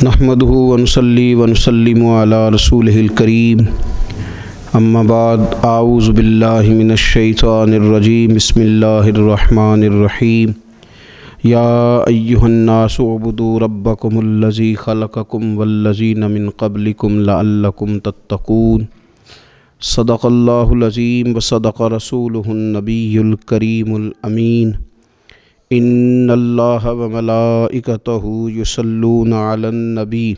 نحمده ونصلي ونسلم على رسوله الكريم اما بعد اعوذ باللہ من الشیطان الرجیم بسم اللہ الرحمن الرحیم یا ایہا الناس اعبدوا ربکم الذی خلقکم والذین من قبلکم لعلکم تتقون صدق اللہ العظیم وصدق رسولہ النبی الکریم الامین ان اللہ وملائکتہ یصلون علی النبی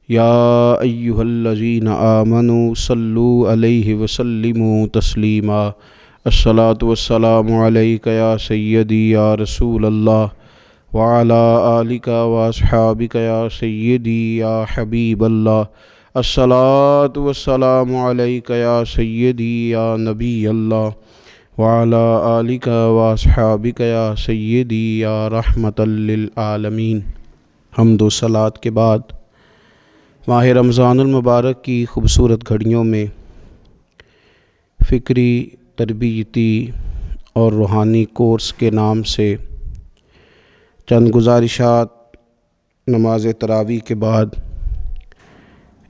یا ایہا الذین آمنوا صلوا علیہ وسلموا تسلیما الصلاۃ والسلام علیک یا سیدی یا رسول اللہ وعلی آلک واصحابک یا سیدی یا حبیب اللہ الصلاۃ والسلام علیک یا سیدی یا نبی اللہ وعلی آلک واصحابک یا سیدی یا رحمۃ للعالمین۔ حمد و صلوات کے بعد ماہ رمضان المبارک کی خوبصورت گھڑیوں میں فکری، تربیتی اور روحانی کورس کے نام سے چند گزارشات نماز تراویح کے بعد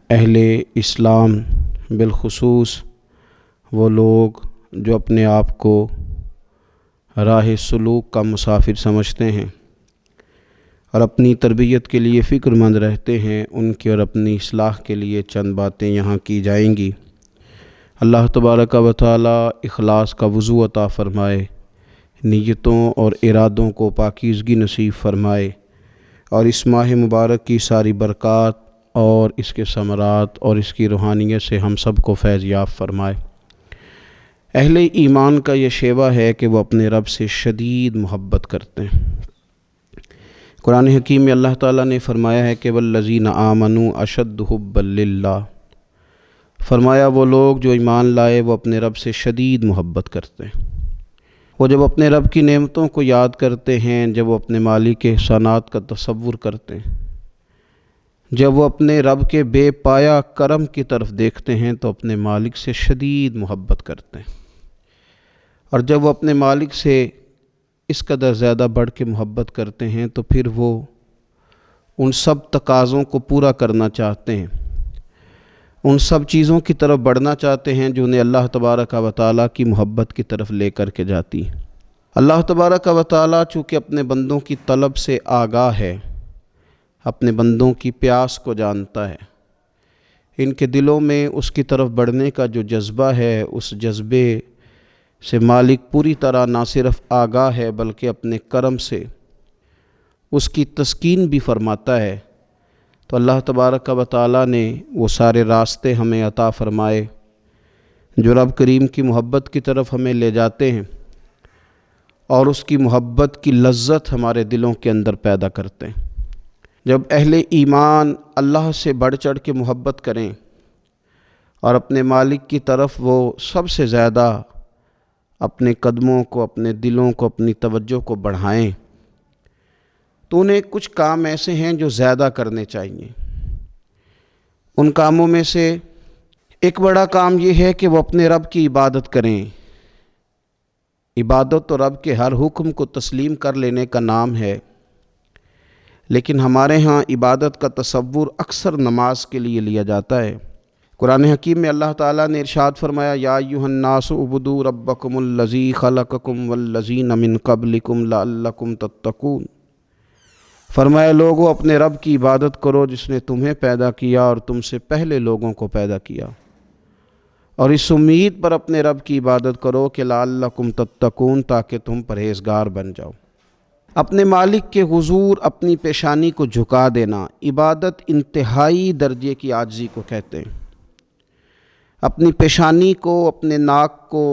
اہل اسلام بالخصوص وہ لوگ جو اپنے آپ کو راہ سلوک کا مسافر سمجھتے ہیں اور اپنی تربیت کے لیے فکر مند رہتے ہیں، ان کی اور اپنی اصلاح کے لیے چند باتیں یہاں کی جائیں گی۔ اللہ تبارک و تعالی اخلاص کا وضو عطا فرمائے، نیتوں اور ارادوں کو پاکیزگی نصیب فرمائے اور اس ماہ مبارک کی ساری برکات اور اس کے ثمرات اور اس کی روحانیت سے ہم سب کو فیض یاب فرمائے۔ اہل ایمان کا یہ شیوہ ہے کہ وہ اپنے رب سے شدید محبت کرتے ہیں۔ قرآن حکیم میں اللہ تعالیٰ نے فرمایا ہے کہ والذین آمنوا اشد حبا للہ، فرمایا وہ لوگ جو ایمان لائے وہ اپنے رب سے شدید محبت کرتے ہیں۔ وہ جب اپنے رب کی نعمتوں کو یاد کرتے ہیں، جب وہ اپنے مالک کے احسانات کا تصور کرتے ہیں، جب وہ اپنے رب کے بے پایا کرم کی طرف دیکھتے ہیں تو اپنے مالک سے شدید محبت کرتے ہیں، اور جب وہ اپنے مالک سے اس قدر زیادہ بڑھ کے محبت کرتے ہیں تو پھر وہ ان سب تقاضوں کو پورا کرنا چاہتے ہیں، ان سب چیزوں کی طرف بڑھنا چاہتے ہیں جو انہیں اللہ تبارک و تعالیٰ کی محبت کی طرف لے کر کے جاتی ہیں۔ اللہ تبارک و تعالیٰ چونکہ اپنے بندوں کی طلب سے آگاہ ہے، اپنے بندوں کی پیاس کو جانتا ہے، ان کے دلوں میں اس کی طرف بڑھنے کا جو جذبہ ہے، اس جذبے سے مالک پوری طرح نہ صرف آگاہ ہے بلکہ اپنے کرم سے اس کی تسکین بھی فرماتا ہے۔ تو اللہ تبارک و تعالیٰ نے وہ سارے راستے ہمیں عطا فرمائے جو رب کریم کی محبت کی طرف ہمیں لے جاتے ہیں اور اس کی محبت کی لذت ہمارے دلوں کے اندر پیدا کرتے ہیں۔ جب اہل ایمان اللہ سے بڑھ چڑھ کے محبت کریں اور اپنے مالک کی طرف وہ سب سے زیادہ اپنے قدموں کو، اپنے دلوں کو، اپنی توجہ کو بڑھائیں تو انہیں کچھ کام ایسے ہیں جو زیادہ کرنے چاہیے۔ ان کاموں میں سے ایک بڑا کام یہ ہے کہ وہ اپنے رب کی عبادت کریں۔ عبادت تو رب کے ہر حکم کو تسلیم کر لینے کا نام ہے، لیکن ہمارے ہاں عبادت کا تصور اکثر نماز کے لیے لیا جاتا ہے۔ قرآن حکیم میں اللہ تعالیٰ نے ارشاد فرمایا یا ایھا الناس اعبدوا ربکم الذی خلقکم والذین من قبلکم لعلکم تتقون، فرمایا لوگو اپنے رب کی عبادت کرو جس نے تمہیں پیدا کیا اور تم سے پہلے لوگوں کو پیدا کیا، اور اس امید پر اپنے رب کی عبادت کرو کہ لعلکم تتقون، تاکہ تم پرہیزگار بن جاؤ۔ اپنے مالک کے حضور اپنی پیشانی کو جھکا دینا عبادت انتہائی درجے کی عاجزی کو کہتے ہیں۔ اپنی پیشانی کو، اپنے ناک کو،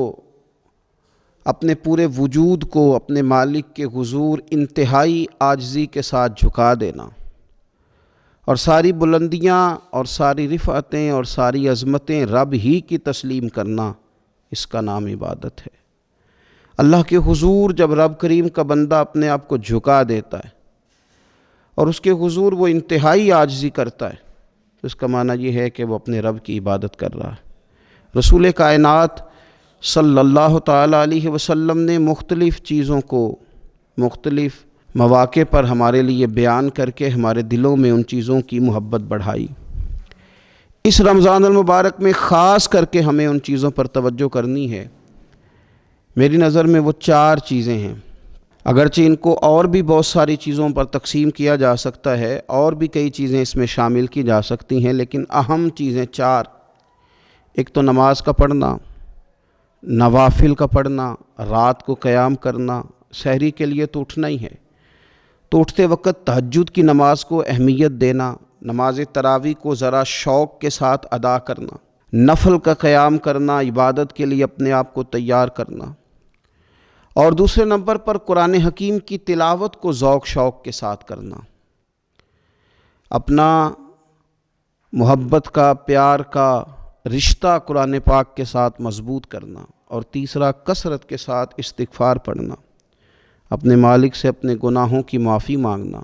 اپنے پورے وجود کو اپنے مالک کے حضور انتہائی عاجزی کے ساتھ جھکا دینا اور ساری بلندیاں اور ساری رفعتیں اور ساری عظمتیں رب ہی کی تسلیم کرنا، اس کا نام عبادت ہے۔ اللہ کے حضور جب رب کریم کا بندہ اپنے آپ کو جھکا دیتا ہے اور اس کے حضور وہ انتہائی عاجزی کرتا ہے تو اس کا معنی یہ ہے کہ وہ اپنے رب کی عبادت کر رہا ہے۔ رسول کائنات صلی اللہ تعالیٰ علیہ وسلم نے مختلف چیزوں کو، مختلف مواقع پر ہمارے لیے بیان کر کے ہمارے دلوں میں ان چیزوں کی محبت بڑھائی۔ اس رمضان المبارک میں خاص کر کے ہمیں ان چیزوں پر توجہ کرنی ہے۔ میری نظر میں وہ 4 چیزیں ہیں، اگرچہ ان کو اور بھی بہت ساری چیزوں پر تقسیم کیا جا سکتا ہے، اور بھی کئی چیزیں اس میں شامل کی جا سکتی ہیں، لیکن اہم چیزیں 4۔ ایک تو نماز کا پڑھنا، نوافل کا پڑھنا، رات کو قیام کرنا، سحری کے لیے تو اٹھنا ہی ہے، تو اٹھتے وقت تہجد کی نماز کو اہمیت دینا، نماز تراویح کو ذرا شوق کے ساتھ ادا کرنا، نفل کا قیام کرنا، عبادت کے لیے اپنے آپ کو تیار کرنا، اور دوسرے نمبر پر قرآن حکیم کی تلاوت کو ذوق شوق کے ساتھ کرنا، اپنا محبت کا، پیار کا رشتہ قرآن پاک کے ساتھ مضبوط کرنا، اور تیسرا کثرت کے ساتھ استغفار پڑھنا، اپنے مالک سے اپنے گناہوں کی معافی مانگنا،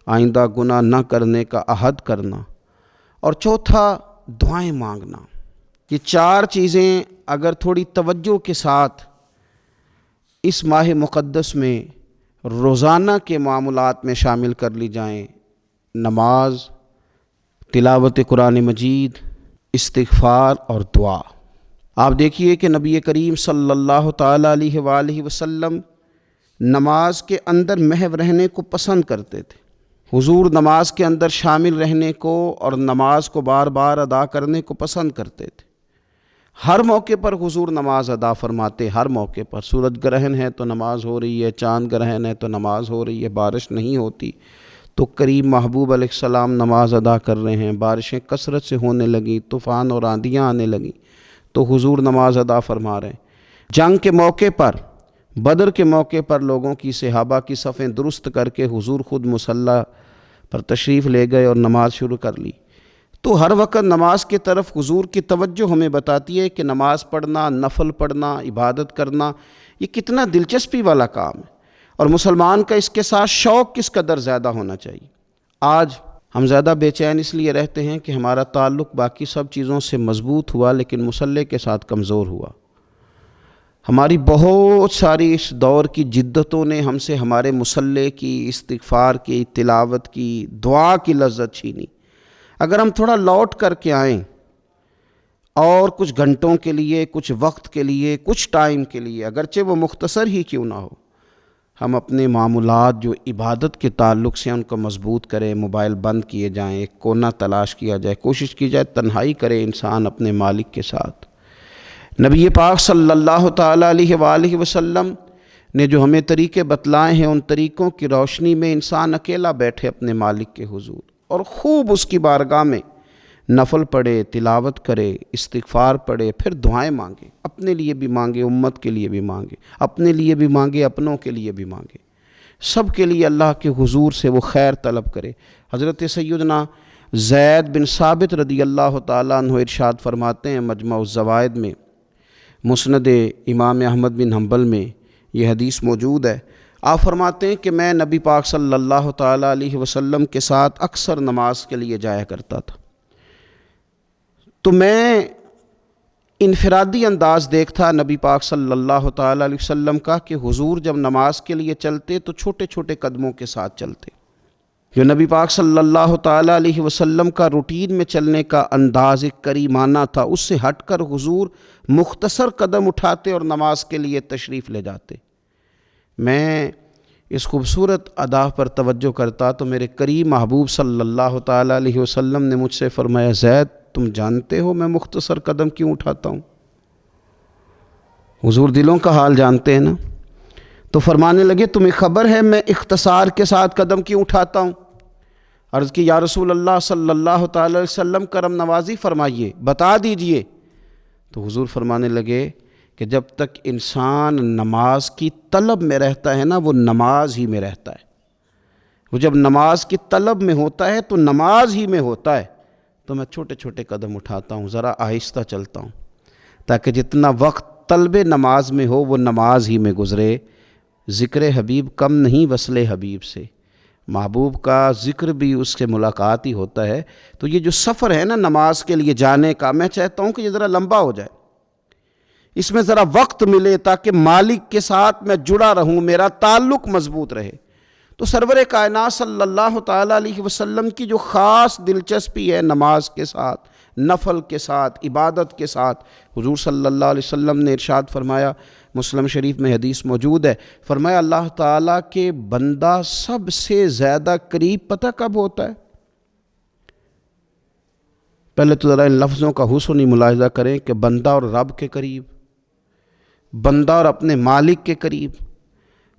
آئندہ گناہ نہ کرنے کا عہد کرنا، اور چوتھا دعائیں مانگنا۔ یہ 4 چیزیں اگر تھوڑی توجہ کے ساتھ اس ماہ مقدس میں روزانہ کے معاملات میں شامل کر لی جائیں، نماز، تلاوت قرآن مجید، استغفار اور دعا۔ آپ دیکھیے کہ نبی کریم صلی اللہ تعالیٰ علیہ وآلہ وسلم نماز کے اندر محو رہنے کو پسند کرتے تھے۔ حضور نماز کے اندر شامل رہنے کو اور نماز کو بار بار ادا کرنے کو پسند کرتے تھے۔ ہر موقع پر حضور نماز ادا فرماتے، ہر موقع پر۔ سورج گرہن ہے تو نماز ہو رہی ہے، چاند گرہن ہے تو نماز ہو رہی ہے، بارش نہیں ہوتی تو کریم محبوب علیہ السلام نماز ادا کر رہے ہیں، بارشیں کثرت سے ہونے لگیں، طوفان اور آندیاں آنے لگیں تو حضور نماز ادا فرما رہے ہیں۔ جنگ کے موقع پر، بدر کے موقع پر لوگوں کی، صحابہ کی صفیں درست کر کے حضور خود مصلی پر تشریف لے گئے اور نماز شروع کر لی۔ تو ہر وقت نماز کی طرف حضور کی توجہ ہمیں بتاتی ہے کہ نماز پڑھنا، نفل پڑھنا، عبادت کرنا یہ کتنا دلچسپی والا کام ہے، اور مسلمان کا اس کے ساتھ شوق کس قدر زیادہ ہونا چاہیے۔ آج ہم زیادہ بے چین اس لیے رہتے ہیں کہ ہمارا تعلق باقی سب چیزوں سے مضبوط ہوا لیکن مصلی کے ساتھ کمزور ہوا۔ ہماری بہت ساری اس دور کی جدتوں نے ہم سے ہمارے مصلی کی، استغفار کی، تلاوت کی، دعا کی لذت چھینی۔ اگر ہم تھوڑا لوٹ کر کے آئیں اور کچھ گھنٹوں کے لیے، کچھ وقت کے لیے، کچھ ٹائم کے لیے، اگرچہ وہ مختصر ہی کیوں نہ ہو، ہم اپنے معمولات جو عبادت کے تعلق سے ان کو مضبوط کریں، موبائل بند کیے جائیں، ایک کونا تلاش کیا جائے، کوشش کی جائے تنہائی کرے انسان اپنے مالک کے ساتھ۔ نبی پاک صلی اللہ تعالیٰ علیہ وآلہ وسلم نے جو ہمیں طریقے بتلائے ہیں، ان طریقوں کی روشنی میں انسان اکیلا بیٹھے اپنے مالک کے حضور اور خوب اس کی بارگاہ میں نفل پڑھے، تلاوت کرے، استغفار پڑھے، پھر دعائیں مانگے، اپنے لیے بھی مانگے، امت کے لیے بھی مانگے، اپنے لیے بھی مانگے، اپنوں کے لیے بھی مانگے، سب کے لیے اللہ کے حضور سے وہ خیر طلب کرے۔ حضرت سیدنا زید بن ثابت رضی اللہ تعالیٰ عنہ ارشاد فرماتے ہیں، مجمع الزوائد میں، مسند امام احمد بن حنبل میں یہ حدیث موجود ہے۔ آپ فرماتے ہیں کہ میں نبی پاک صلی اللہ تعالیٰ علیہ وسلم کے ساتھ اکثر نماز کے لیے جایا کرتا تھا، تو میں انفرادی انداز دیکھتا نبی پاک صلی اللہ تعالیٰ علیہ وسلم کا کہ حضور جب نماز کے لیے چلتے تو چھوٹے چھوٹے قدموں کے ساتھ چلتے۔ جو نبی پاک صلی اللہ تعالیٰ علیہ وسلم کا روٹین میں چلنے کا انداز ایک کریمانہ تھا، اس سے ہٹ کر حضور مختصر قدم اٹھاتے اور نماز کے لیے تشریف لے جاتے۔ میں اس خوبصورت ادا پر توجہ کرتا تو میرے کریم محبوب صلی اللہ تعالیٰ علیہ وسلم نے مجھ سے فرمایا، زید تم جانتے ہو میں مختصر قدم کیوں اٹھاتا ہوں؟ حضور دلوں کا حال جانتے ہیں نا، تو فرمانے لگے تمہیں خبر ہے میں اختصار کے ساتھ قدم کیوں اٹھاتا ہوں؟ عرض کی یا رسول اللہ صلی اللہ تعالی علیہ وسلم کرم نوازی فرمائیے، بتا دیجئے۔ تو حضور فرمانے لگے کہ جب تک انسان نماز کی طلب میں رہتا ہے نا، وہ نماز ہی میں رہتا ہے۔ وہ جب نماز کی طلب میں ہوتا ہے تو نماز ہی میں ہوتا ہے۔ تو میں چھوٹے چھوٹے قدم اٹھاتا ہوں، ذرا آہستہ چلتا ہوں، تاکہ جتنا وقت طلب نماز میں ہو وہ نماز ہی میں گزرے۔ ذکر حبیب کم نہیں وصل حبیب سے، محبوب کا ذکر بھی اس سے ملاقات ہی ہوتا ہے۔ تو یہ جو سفر ہے نا نماز کے لیے جانے کا، میں چاہتا ہوں کہ یہ ذرا لمبا ہو جائے، اس میں ذرا وقت ملے تاکہ مالک کے ساتھ میں جڑا رہوں، میرا تعلق مضبوط رہے۔ تو سرور کائنات صلی اللہ تعالیٰ علیہ وسلم کی جو خاص دلچسپی ہے نماز کے ساتھ، نفل کے ساتھ، عبادت کے ساتھ، حضور صلی اللہ علیہ وسلم نے ارشاد فرمایا، مسلم شریف میں حدیث موجود ہے، فرمایا اللہ تعالیٰ کے بندہ سب سے زیادہ قریب پتہ کب ہوتا ہے؟ پہلے تو ذرا ان لفظوں کا حسن ملاحظہ کریں کہ بندہ اور رب کے قریب، بندہ اور اپنے مالک کے قریب،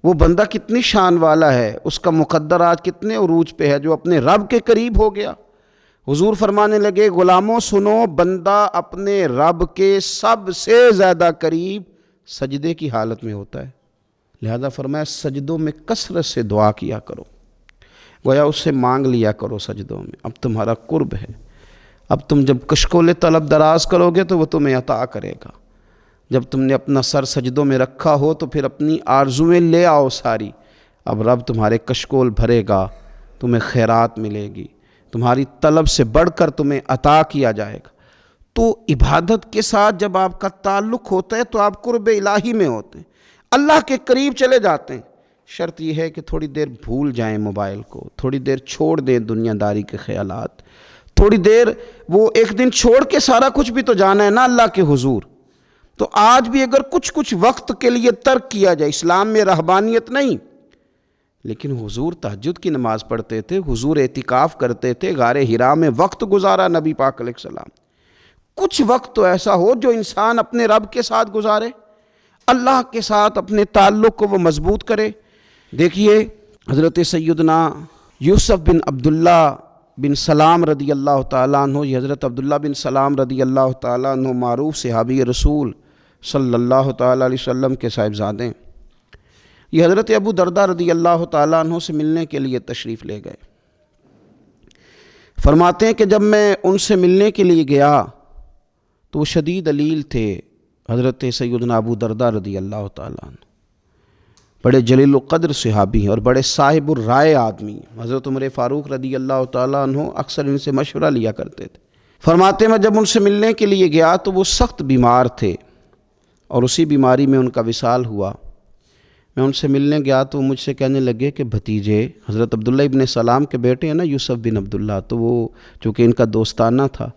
وہ بندہ کتنی شان والا ہے، اس کا مقدر آج کتنے عروج پہ ہے جو اپنے رب کے قریب ہو گیا۔ حضور فرمانے لگے غلاموں سنو، بندہ اپنے رب کے سب سے زیادہ قریب سجدے کی حالت میں ہوتا ہے، لہذا فرمایا سجدوں میں کثرت سے دعا کیا کرو، گویا اس سے مانگ لیا کرو سجدوں میں، اب تمہارا قرب ہے، اب تم جب کشکول طلب دراز کرو گے تو وہ تمہیں عطا کرے گا، جب تم نے اپنا سر سجدوں میں رکھا ہو تو پھر اپنی آرزویں لے آؤ ساری، اب رب تمہارے کشکول بھرے گا، تمہیں خیرات ملے گی، تمہاری طلب سے بڑھ کر تمہیں عطا کیا جائے گا۔ تو عبادت کے ساتھ جب آپ کا تعلق ہوتا ہے تو آپ قرب الہی میں ہوتے ہیں، اللہ کے قریب چلے جاتے ہیں۔ شرط یہ ہے کہ تھوڑی دیر بھول جائیں موبائل کو، تھوڑی دیر چھوڑ دیں دنیا داری کے خیالات، تھوڑی دیر وہ ایک دن چھوڑ کے سارا کچھ بھی تو جانا ہے نا اللہ کے حضور۔ تو آج بھی اگر کچھ وقت کے لیے ترک کیا جائے، اسلام میں رہبانیت نہیں، لیکن حضور تہجد کی نماز پڑھتے تھے، حضور اعتکاف کرتے تھے، غار حرا میں وقت گزارا نبی پاک علیہ السلام۔ کچھ وقت تو ایسا ہو جو انسان اپنے رب کے ساتھ گزارے، اللہ کے ساتھ اپنے تعلق کو وہ مضبوط کرے۔ دیکھیے حضرت سیدنا یوسف بن عبداللہ بن سلام رضی اللہ تعالیٰ عنہ، یہ حضرت عبداللہ بن سلام رضی اللہ تعالیٰ عنہ معروف صحابی رسول صلی اللہ تعالیٰ علیہ وسلم کے صاحبزادے ہیں۔ یہ حضرت ابو درداء رضی اللہ تعالیٰ عنہ سے ملنے کے لیے تشریف لے گئے۔ فرماتے ہیں کہ جب میں ان سے ملنے کے لیے گیا تو وہ شدید علیل تھے، حضرت سیدنا ابو درداء رضی اللہ تعالیٰ عنہ بڑے جلیل القدر صحابی ہیں اور بڑے صاحب الرائے آدمی ہیں۔ حضرت عمر فاروق رضی اللہ تعالیٰ عنہ اکثر ان سے مشورہ لیا کرتے تھے۔ فرماتے ہیں میں جب ان سے ملنے کے لیے گیا تو وہ سخت بیمار تھے اور اسی بیماری میں ان کا وصال ہوا۔ میں ان سے ملنے گیا تو وہ مجھ سے کہنے لگے کہ بھتیجے، حضرت عبداللہ ابن سلام کے بیٹے ہیں نا یوسف بن عبداللہ، تو وہ چونکہ ان کا دوستانہ تھا،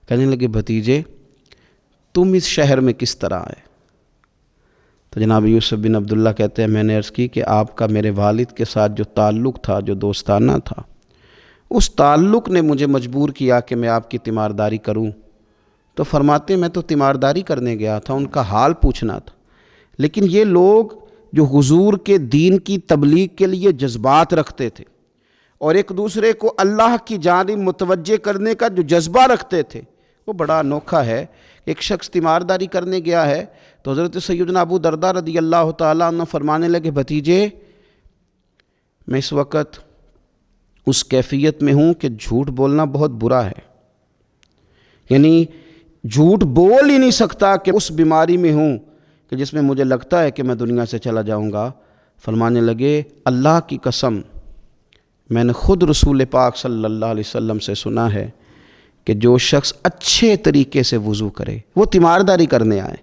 کہنے لگے بھتیجے تم اس شہر میں کس طرح آئے؟ تو جناب یوسف بن عبداللہ کہتے ہیں میں نے عرض کی کہ آپ کا میرے والد کے ساتھ جو تعلق تھا، جو دوستانہ تھا، اس تعلق نے مجھے مجبور کیا کہ میں آپ کی تیمارداری کروں۔ تو فرماتے میں تو تیمارداری کرنے گیا تھا، ان کا حال پوچھنا تھا، لیکن یہ لوگ جو حضور کے دین کی تبلیغ کے لیے جذبات رکھتے تھے اور ایک دوسرے کو اللہ کی جانب متوجہ کرنے کا جو جذبہ رکھتے تھے، وہ بڑا انوکھا ہے۔ ایک شخص تیمارداری کرنے گیا ہے تو حضرت سیدنا ابو درداء رضی اللہ تعالیٰ عنہ فرمانے لگے بھتیجے میں اس وقت اس کیفیت میں ہوں کہ جھوٹ بولنا بہت برا ہے، یعنی جھوٹ بول ہی نہیں سکتا کہ اس بیماری میں ہوں کہ جس میں مجھے لگتا ہے کہ میں دنیا سے چلا جاؤں گا۔ فرمانے لگے اللہ کی قسم میں نے خود رسول پاک صلی اللہ علیہ وسلم سے سنا ہے کہ جو شخص اچھے طریقے سے وضو کرے، وہ تیمارداری کرنے آئے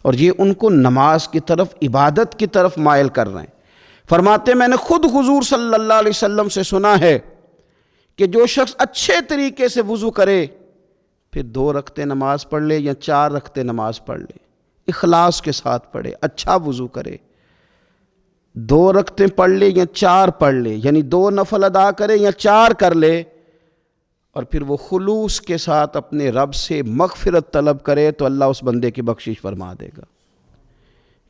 اور یہ ان کو نماز کی طرف، عبادت کی طرف مائل کر رہے ہیں۔ فرماتے میں نے خود حضور صلی اللہ علیہ وسلم سے سنا ہے کہ جو شخص اچھے طریقے سے وضو کرے پھر 2 رکعتیں نماز پڑھ لے یا 4 رکعتیں نماز پڑھ لے، اخلاص کے ساتھ پڑھے، اچھا وضو کرے، 2 رکعتیں پڑھ لے یا 4 پڑھ لے، یعنی 2 نفل ادا کرے یا 4 کر لے، اور پھر وہ خلوص کے ساتھ اپنے رب سے مغفرت طلب کرے تو اللہ اس بندے کی بخشش فرما دے گا۔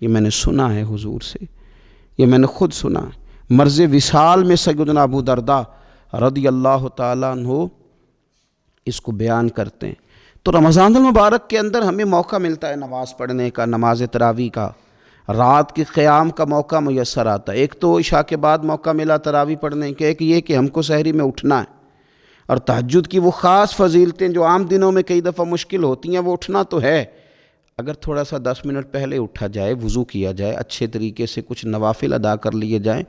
یہ میں نے سنا ہے حضور سے، یہ میں نے خود سنا ہے۔ مرض وصال میں سیدنا ابو درداء رضی اللہ تعالیٰ عنہ اس کو بیان کرتے ہیں۔ تو رمضان المبارک کے اندر ہمیں موقع ملتا ہے نماز پڑھنے کا، نماز تراویح کا، رات کے قیام کا موقع میسر آتا ہے۔ ایک تو عشاء کے بعد موقع ملا تراویح پڑھنے کے، ایک یہ کہ ہم کو سحری میں اٹھنا ہے، اور تہجد کی وہ خاص فضیلتیں جو عام دنوں میں کئی دفعہ مشکل ہوتی ہیں، وہ اٹھنا تو ہے۔ اگر تھوڑا سا 10 منٹ پہلے اٹھا جائے، وضو کیا جائے، اچھے طریقے سے کچھ نوافل ادا کر لیے جائیں،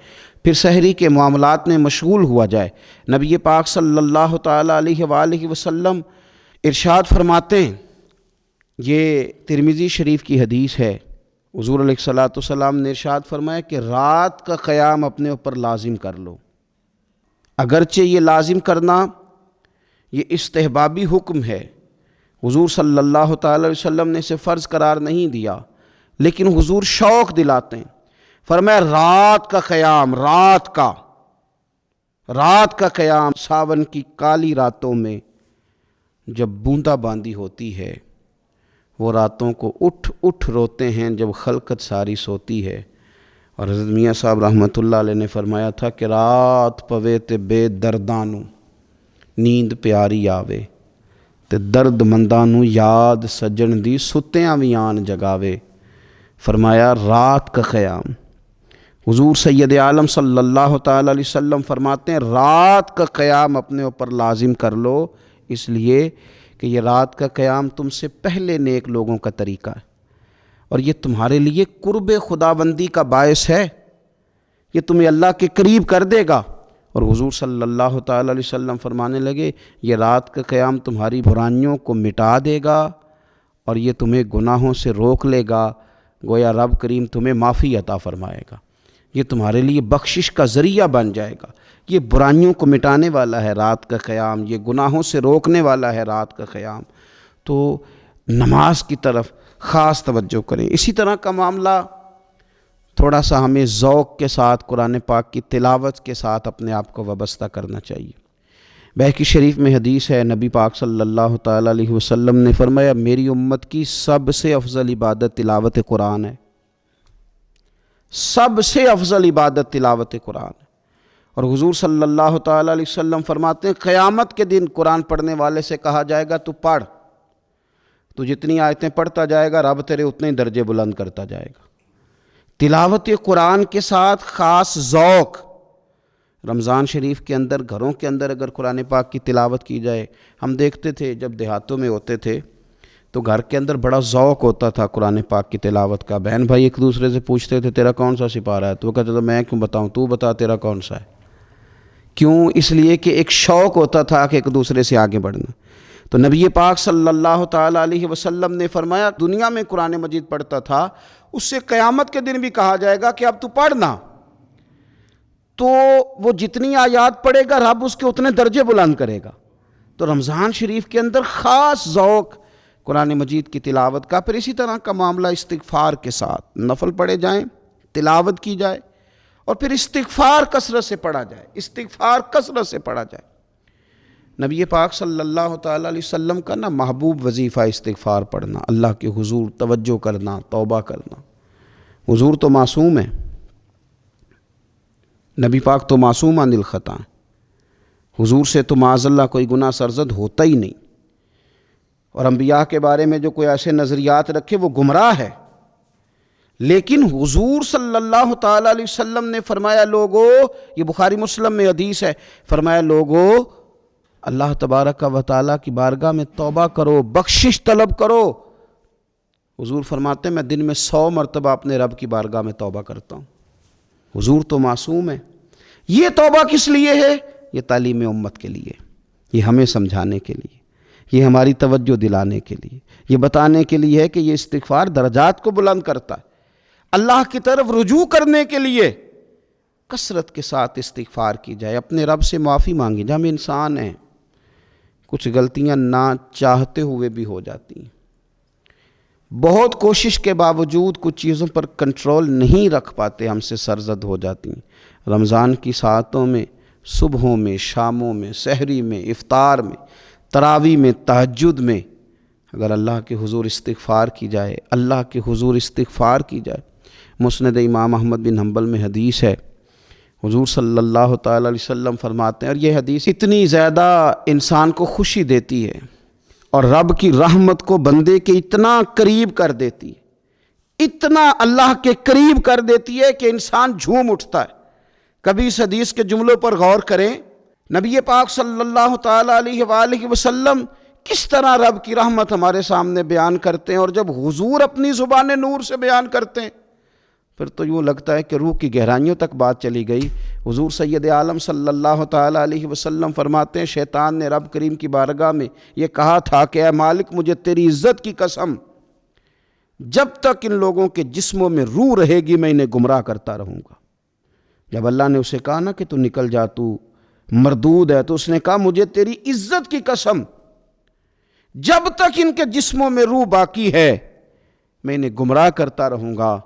پھر سحری کے معاملات میں مشغول ہوا جائے۔ نبی پاک صلی اللہ تعالیٰ علیہ وآلہ وسلم ارشاد فرماتے ہیں، یہ ترمذی شریف کی حدیث ہے، حضور علیہ الصلوۃ والسلام نے ارشاد فرمایا کہ رات کا قیام اپنے اوپر لازم کر لو۔ اگرچہ یہ لازم کرنا یہ استحبابی حکم ہے، حضور صلی اللہ تعالی علیہ وسلم نے اسے فرض قرار نہیں دیا، لیکن حضور شوق دلاتے ہیں۔ فرمایا رات کا قیام، رات کا قیام، ساون کی کالی راتوں میں جب بوندا باندی ہوتی ہے، وہ راتوں کو اٹھ اٹھ روتے ہیں جب خلقت ساری سوتی ہے۔ اور حضرت میاں صاحب رحمۃ اللہ علیہ نے فرمایا تھا کہ رات پوے تے بے دردانو نیند پیاری آوے، تے درد مندانو یاد سجن دی ستیاں وی آن جگاوے۔ فرمایا رات کا قیام، حضور سید عالم صلی اللہ تعالی علیہ وسلم فرماتے ہیں رات کا قیام اپنے اوپر لازم کر لو، اس لیے کہ یہ رات کا قیام تم سے پہلے نیک لوگوں کا طریقہ ہے، اور یہ تمہارے لیے قرب خداوندی کا باعث ہے، یہ تمہیں اللہ کے قریب کر دے گا۔ اور حضور صلی اللہ تعالی علیہ وسلم فرمانے لگے یہ رات کا قیام تمہاری برائیوں کو مٹا دے گا اور یہ تمہیں گناہوں سے روک لے گا، گویا رب کریم تمہیں معافی عطا فرمائے گا، یہ تمہارے لیے بخشش کا ذریعہ بن جائے گا۔ یہ برائیوں کو مٹانے والا ہے رات کا قیام، یہ گناہوں سے روکنے والا ہے رات کا قیام۔ تو نماز کی طرف خاص توجہ کریں۔ اسی طرح کا معاملہ تھوڑا سا ہمیں ذوق کے ساتھ قرآن پاک کی تلاوت کے ساتھ اپنے آپ کو وابستہ کرنا چاہیے۔ بہقی شریف میں حدیث ہے، نبی پاک صلی اللہ تعالی علیہ وسلم نے فرمایا میری امت کی سب سے افضل عبادت تلاوت قرآن ہے، سب سے افضل عبادت تلاوت قرآن ہے۔ اور حضور صلی اللہ تعالی علیہ وسلم فرماتے ہیں قیامت کے دن قرآن پڑھنے والے سے کہا جائے گا تو پڑھ، تو جتنی آیتیں پڑھتا جائے گا رب تیرے اتنے درجے بلند کرتا جائے گا۔ تلاوت قرآن کے ساتھ خاص ذوق، رمضان شریف کے اندر گھروں کے اندر اگر قرآن پاک کی تلاوت کی جائے، ہم دیکھتے تھے جب دیہاتوں میں ہوتے تھے تو گھر کے اندر بڑا ذوق ہوتا تھا قرآن پاک کی تلاوت کا۔ بہن بھائی ایک دوسرے سے پوچھتے تھے تیرا کون سا سپارہ ہے، تو وہ کہتے تھے میں کیوں بتاؤں، تو بتا تیرا کون سا ہے۔ کیوں؟ اس لیے کہ ایک شوق ہوتا تھا کہ ایک دوسرے سے آگے بڑھنا۔ تو نبی پاک صلی اللہ تعالی علیہ وسلم نے فرمایا دنیا میں قرآن مجید پڑھتا تھا، اس سے قیامت کے دن بھی کہا جائے گا کہ اب تو پڑھنا، تو وہ جتنی آیات پڑھے گا رب اس کے اتنے درجے بلند کرے گا۔ تو رمضان شریف کے اندر خاص ذوق قرآن مجید کی تلاوت کا۔ پھر اسی طرح کا معاملہ استغفار کے ساتھ، نفل پڑھے جائیں، تلاوت کی جائے، اور پھر استغفار کثرت سے پڑھا جائے، استغفار کثرت سے پڑھا جائے۔ نبی پاک صلی اللہ تعالی علیہ وسلم کا محبوب وظیفہ استغفار پڑھنا، اللہ کے حضور توجہ کرنا، توبہ کرنا۔ حضور تو معصوم ہے، نبی پاک تو معصوم عن الخطا، حضور سے تو معاذ اللہ کوئی گناہ سرزد ہوتا ہی نہیں، اور انبیاء کے بارے میں جو کوئی ایسے نظریات رکھے وہ گمراہ ہے۔ لیکن حضور صلی اللہ تعالی علیہ وسلم نے فرمایا لوگو، یہ بخاری مسلم میں حدیث ہے، فرمایا لوگو اللہ تبارک و تعالیٰ کی بارگاہ میں توبہ کرو، بخشش طلب کرو۔ حضور فرماتے ہیں میں دن میں 100 مرتبہ اپنے رب کی بارگاہ میں توبہ کرتا ہوں۔ حضور تو معصوم ہے۔ یہ توبہ کس لیے ہے؟ یہ تعلیم امت کے لیے، یہ ہمیں سمجھانے کے لیے، یہ ہماری توجہ دلانے کے لیے، یہ بتانے کے لیے ہے کہ یہ استغفار درجات کو بلند کرتا ہے۔ اللہ کی طرف رجوع کرنے کے لیے کثرت کے ساتھ استغفار کی جائے، اپنے رب سے معافی مانگی جائے۔ ہم انسان ہیں، کچھ غلطیاں نہ چاہتے ہوئے بھی ہو جاتی ہیں، بہت کوشش کے باوجود کچھ چیزوں پر کنٹرول نہیں رکھ پاتے، ہم سے سرزد ہو جاتی ہیں۔ رمضان کی ساعتوں میں، صبحوں میں، شاموں میں، سحری میں، افطار میں، تراویح میں، تہجد میں اگر اللہ کے حضور استغفار کی جائے، اللہ کے حضور استغفار کی جائے۔ مسند امام احمد بن حنبل میں حدیث ہے، حضور صلی اللہ تعالی علیہ وسلم فرماتے ہیں، اور یہ حدیث اتنی زیادہ انسان کو خوشی دیتی ہے اور رب کی رحمت کو بندے کے اتنا قریب کر دیتی ہے، اتنا اللہ کے قریب کر دیتی ہے کہ انسان جھوم اٹھتا ہے۔ کبھی اس حدیث کے جملوں پر غور کریں، نبی پاک صلی اللہ تعالی علیہ وآلہ وسلم کس طرح رب کی رحمت ہمارے سامنے بیان کرتے ہیں، اور جب حضور اپنی زبان نور سے بیان کرتے ہیں پھر تو یوں لگتا ہے کہ روح کی گہرائیوں تک بات چلی گئی۔ حضور سید عالم صلی اللہ تعالی علیہ وسلم فرماتے ہیں شیطان نے رب کریم کی بارگاہ میں یہ کہا تھا کہ اے مالک مجھے تیری عزت کی قسم، جب تک ان لوگوں کے جسموں میں روح رہے گی میں انہیں گمراہ کرتا رہوں گا۔ جب اللہ نے اسے کہا نا کہ تو نکل جا، تو مردود ہے، تو اس نے کہا مجھے تیری عزت کی قسم، جب تک ان کے جسموں میں روح باقی ہے میں انہیں گمراہ کرتا رہوں گا۔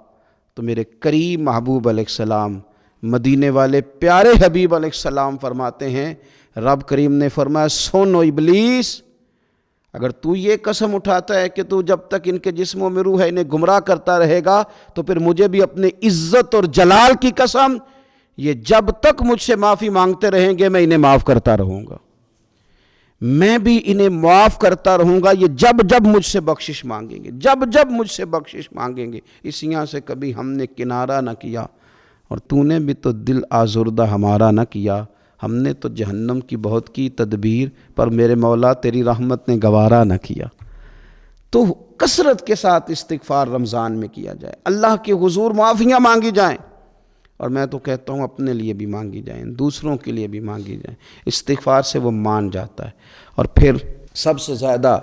تو میرے کریم محبوب علیہ السلام، مدینے والے پیارے حبیب علیہ السلام فرماتے ہیں، رب کریم نے فرمایا سنو ابلیس، اگر تو یہ قسم اٹھاتا ہے کہ تو جب تک ان کے جسموں میں روح ہے انہیں گمراہ کرتا رہے گا، تو پھر مجھے بھی اپنے عزت اور جلال کی قسم، یہ جب تک مجھ سے معافی مانگتے رہیں گے میں انہیں معاف کرتا رہوں گا، میں بھی انہیں معاف کرتا رہوں گا، یہ جب جب مجھ سے بخشش مانگیں گے، جب جب مجھ سے بخشش مانگیں گے۔ اس یہاں سے کبھی ہم نے کنارہ نہ کیا، اور تو نے بھی تو دل آزردہ ہمارا نہ کیا، ہم نے تو جہنم کی بہت کی تدبیر، پر میرے مولا تیری رحمت نے گوارا نہ کیا۔ تو کثرت کے ساتھ استغفار رمضان میں کیا جائے، اللہ کے حضور معافیاں مانگی جائیں، اور میں تو کہتا ہوں اپنے لیے بھی مانگی جائیں، دوسروں کے لیے بھی مانگی جائیں۔ استغفار سے وہ مان جاتا ہے۔ اور پھر سب سے زیادہ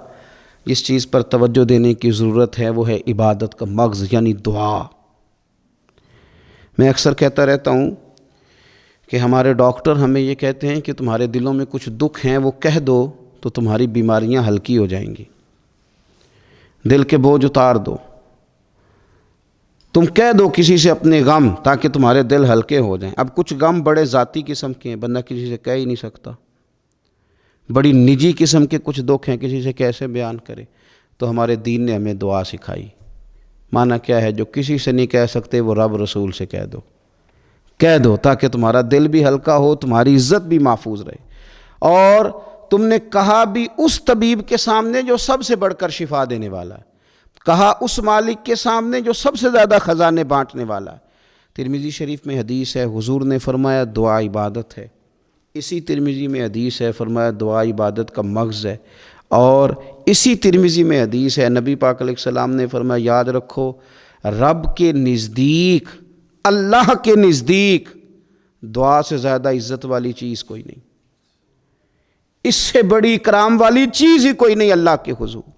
جس چیز پر توجہ دینے کی ضرورت ہے وہ ہے عبادت کا مغز، یعنی دعا۔ میں اکثر کہتا رہتا ہوں کہ ہمارے ڈاکٹر ہمیں یہ کہتے ہیں کہ تمہارے دلوں میں کچھ دکھ ہیں وہ کہہ دو تو تمہاری بیماریاں ہلکی ہو جائیں گی، دل کے بوجھ اتار دو، تم کہہ دو کسی سے اپنے غم تاکہ تمہارے دل ہلکے ہو جائیں۔ اب کچھ غم بڑے ذاتی قسم کے ہیں، بندہ کسی سے کہہ ہی نہیں سکتا، بڑی نجی قسم کے کچھ دکھ ہیں، کسی سے کیسے بیان کرے؟ تو ہمارے دین نے ہمیں دعا سکھائی۔ معنی کیا ہے؟ جو کسی سے نہیں کہہ سکتے وہ رب رسول سے کہہ دو تاکہ تمہارا دل بھی ہلکا ہو، تمہاری عزت بھی محفوظ رہے، اور تم نے کہا بھی اس طبیب کے سامنے جو سب سے بڑھ کر شفا دینے والا ہے، کہا اس مالک کے سامنے جو سب سے زیادہ خزانے بانٹنے والا ہے۔ ترمذی شریف میں حدیث ہے، حضور نے فرمایا دعا عبادت ہے۔ اسی ترمذی میں حدیث ہے، فرمایا دعا عبادت کا مغز ہے۔ اور اسی ترمذی میں حدیث ہے، نبی پاک علیہ السلام نے فرمایا یاد رکھو رب کے نزدیک، اللہ کے نزدیک دعا سے زیادہ عزت والی چیز کوئی نہیں، اس سے بڑی اکرام والی چیز ہی کوئی نہیں اللہ کے حضور۔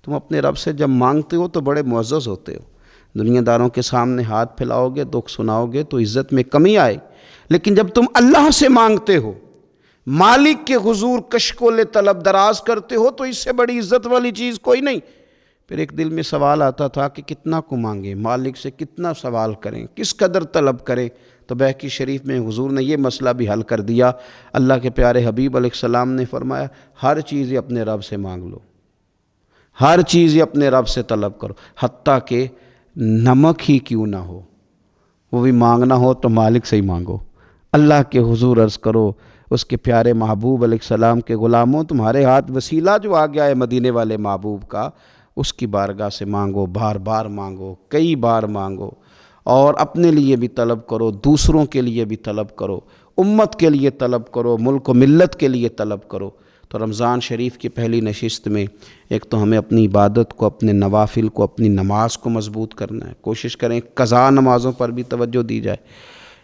تم اپنے رب سے جب مانگتے ہو تو بڑے معزز ہوتے ہو، دنیا داروں کے سامنے ہاتھ پھیلاؤ گے، دکھ سناؤ گے تو عزت میں کمی آئے، لیکن جب تم اللہ سے مانگتے ہو، مالک کے حضور کشکول طلب دراز کرتے ہو، تو اس سے بڑی عزت والی چیز کوئی نہیں۔ پھر ایک دل میں سوال آتا تھا کہ کتنا کو مانگیں، مالک سے کتنا سوال کریں، کس قدر طلب کریں؟ تو بہقی شریف میں حضور نے یہ مسئلہ بھی حل کر دیا۔ اللہ کے پیارے حبیب علیہ السلام نے فرمایا ہر چیز اپنے رب سے مانگ لو، ہر چیز اپنے رب سے طلب کرو، حتیٰ کہ نمک ہی کیوں نہ ہو، وہ بھی مانگنا ہو تو مالک سے ہی مانگو۔ اللہ کے حضور عرض کرو اس کے پیارے محبوب علیہ السلام کے غلاموں، تمہارے ہاتھ وسیلہ جو آ گیا ہے مدینے والے محبوب کا، اس کی بارگاہ سے مانگو، بار بار مانگو، کئی بار مانگو، اور اپنے لیے بھی طلب کرو، دوسروں کے لیے بھی طلب کرو، امت کے لیے طلب کرو، ملک و ملت کے لیے طلب کرو۔ تو رمضان شریف کی پہلی نشست میں ایک تو ہمیں اپنی عبادت کو، اپنے نوافل کو، اپنی نماز کو مضبوط کرنا ہے، کوشش کریں قضا نمازوں پر بھی توجہ دی جائے،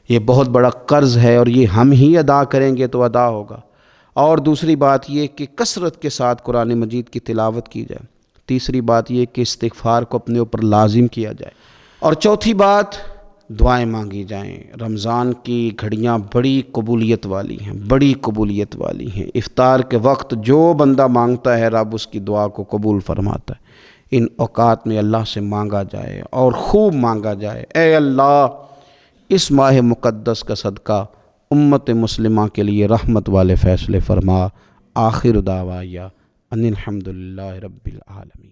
یہ بہت بڑا قرض ہے اور یہ ہم ہی ادا کریں گے تو ادا ہوگا۔ اور دوسری بات یہ کہ کثرت کے ساتھ قرآن مجید کی تلاوت کی جائے۔ تیسری بات یہ کہ استغفار کو اپنے اوپر لازم کیا جائے۔ اور چوتھی بات دعائیں مانگی جائیں۔ رمضان کی گھڑیاں بڑی قبولیت والی ہیں، بڑی قبولیت والی ہیں۔ افطار کے وقت جو بندہ مانگتا ہے رب اس کی دعا کو قبول فرماتا ہے۔ ان اوقات میں اللہ سے مانگا جائے اور خوب مانگا جائے، اے اللہ اس ماہ مقدس کا صدقہ امت مسلمہ کے لیے رحمت والے فیصلے فرما۔ آخر دعوایا ان الحمدللہ رب العالمین۔